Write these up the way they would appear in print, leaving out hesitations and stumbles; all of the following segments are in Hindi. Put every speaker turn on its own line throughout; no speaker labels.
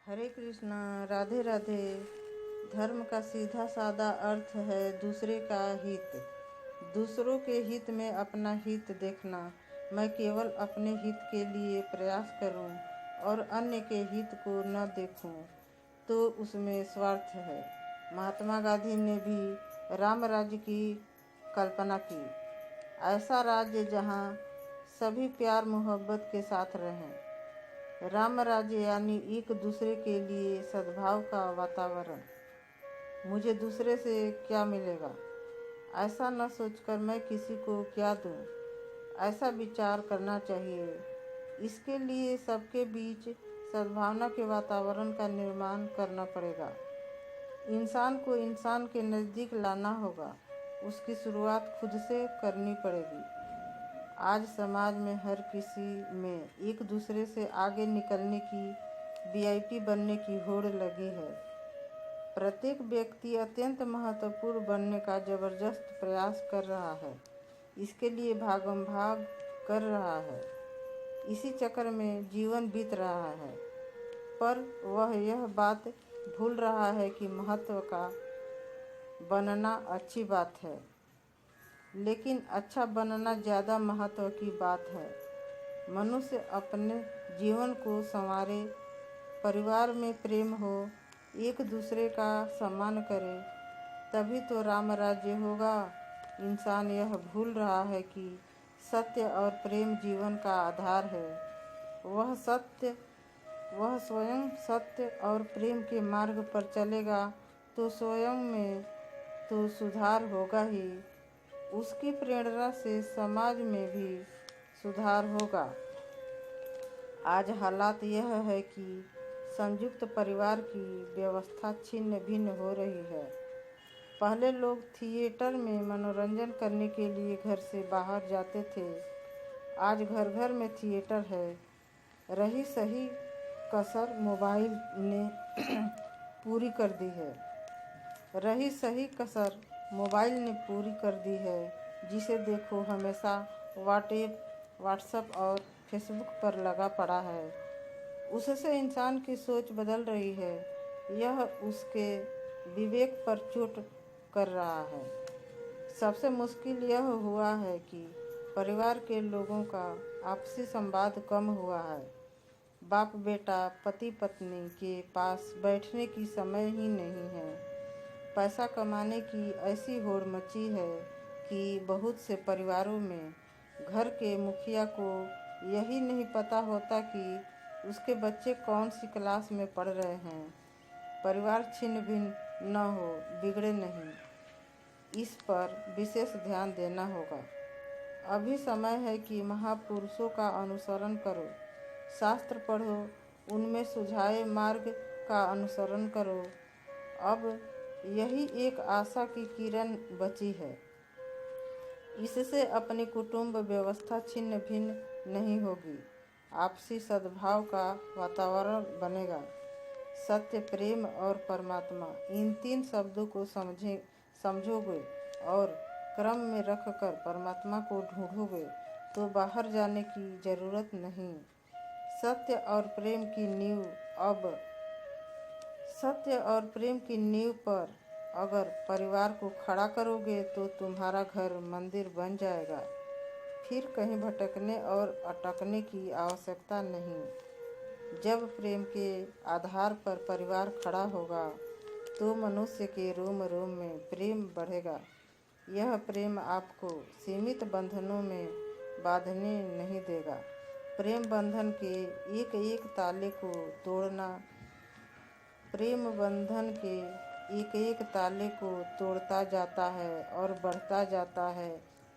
हरे कृष्णा। राधे राधे। धर्म का सीधा साधा अर्थ है दूसरे का हित, दूसरों के हित में अपना हित देखना। मैं केवल अपने हित के लिए प्रयास करूं और अन्य के हित को न देखूं तो उसमें स्वार्थ है। महात्मा गांधी ने भी राम राज्य की कल्पना की, ऐसा राज्य जहां सभी प्यार मोहब्बत के साथ रहें। राम राज्य यानी एक दूसरे के लिए सद्भाव का वातावरण। मुझे दूसरे से क्या मिलेगा, ऐसा न सोचकर मैं किसी को क्या दूं, ऐसा विचार करना चाहिए। इसके लिए सबके बीच सद्भावना के वातावरण का निर्माण करना पड़ेगा। इंसान को इंसान के नज़दीक लाना होगा, उसकी शुरुआत खुद से करनी पड़ेगी। आज समाज में हर किसी में एक दूसरे से आगे निकलने की, वीआईपी बनने की होड़ लगी है। प्रत्येक व्यक्ति अत्यंत महत्वपूर्ण बनने का जबरदस्त प्रयास कर रहा है, इसके लिए भागम भाग कर रहा है। इसी चक्कर में जीवन बीत रहा है, पर वह यह बात भूल रहा है कि महत्व का बनना अच्छी बात है, लेकिन अच्छा बनना ज़्यादा महत्व की बात है। मनुष्य अपने जीवन को संवारे, परिवार में प्रेम हो, एक दूसरे का सम्मान करे, तभी तो राम राज्य होगा। इंसान यह भूल रहा है कि सत्य और प्रेम जीवन का आधार है। वह स्वयं सत्य और प्रेम के मार्ग पर चलेगा तो स्वयं में तो सुधार होगा ही, उसकी प्रेरणा से समाज में भी सुधार होगा। आज हालात यह है कि संयुक्त परिवार की व्यवस्था छिन्न भिन्न हो रही है। पहले लोग थिएटर में मनोरंजन करने के लिए घर से बाहर जाते थे, आज घर घर में थिएटर है। रही सही कसर मोबाइल ने पूरी कर दी है। रही सही कसर मोबाइल ने पूरी कर दी है। जिसे देखो हमेशा व्हाट्सएप और फेसबुक पर लगा पड़ा है। उससे इंसान की सोच बदल रही है, यह उसके विवेक पर चोट कर रहा है। सबसे मुश्किल यह हुआ है कि परिवार के लोगों का आपसी संवाद कम हुआ है। बाप बेटा, पति पत्नी के पास बैठने की समय ही नहीं है। पैसा कमाने की ऐसी होड़ मची है कि बहुत से परिवारों में घर के मुखिया को यही नहीं पता होता कि उसके बच्चे कौन सी क्लास में पढ़ रहे हैं। परिवार छिन्न भिन्न न हो, बिगड़े नहीं, इस पर विशेष ध्यान देना होगा। अभी समय है कि महापुरुषों का अनुसरण करो, शास्त्र पढ़ो, उनमें सुझाए मार्ग का अनुसरण करो। अब यही एक आशा की किरण बची है। इससे अपनी कुटुंब व्यवस्था छिन्न भिन्न नहीं होगी, आपसी सद्भाव का वातावरण बनेगा। सत्य, प्रेम और परमात्मा, इन तीन शब्दों को समझोगे और क्रम में रखकर परमात्मा को ढूंढोगे तो बाहर जाने की जरूरत नहीं। सत्य और प्रेम की नींव पर अगर परिवार को खड़ा करोगे तो तुम्हारा घर मंदिर बन जाएगा। फिर कहीं भटकने और अटकने की आवश्यकता नहीं। जब प्रेम के आधार पर परिवार खड़ा होगा तो मनुष्य के रोम रोम में प्रेम बढ़ेगा। यह प्रेम आपको सीमित बंधनों में बांधने नहीं देगा। प्रेम बंधन के एक एक ताले को तोड़ता जाता है और बढ़ता जाता है।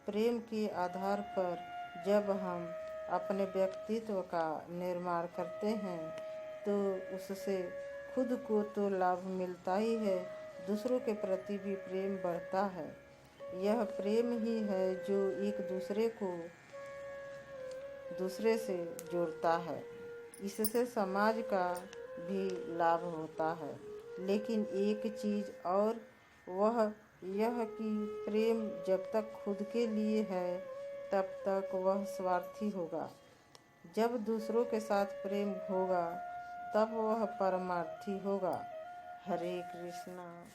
प्रेम के आधार पर जब हम अपने व्यक्तित्व का निर्माण करते हैं तो उससे खुद को तो लाभ मिलता ही है, दूसरों के प्रति भी प्रेम बढ़ता है। यह प्रेम ही है जो एक दूसरे से जोड़ता है। इससे समाज का भी लाभ होता है। लेकिन एक चीज़ और, वह यह कि प्रेम जब तक खुद के लिए है तब तक वह स्वार्थी होगा। जब दूसरों के साथ प्रेम होगा तब वह परमार्थी होगा। हरे कृष्णा।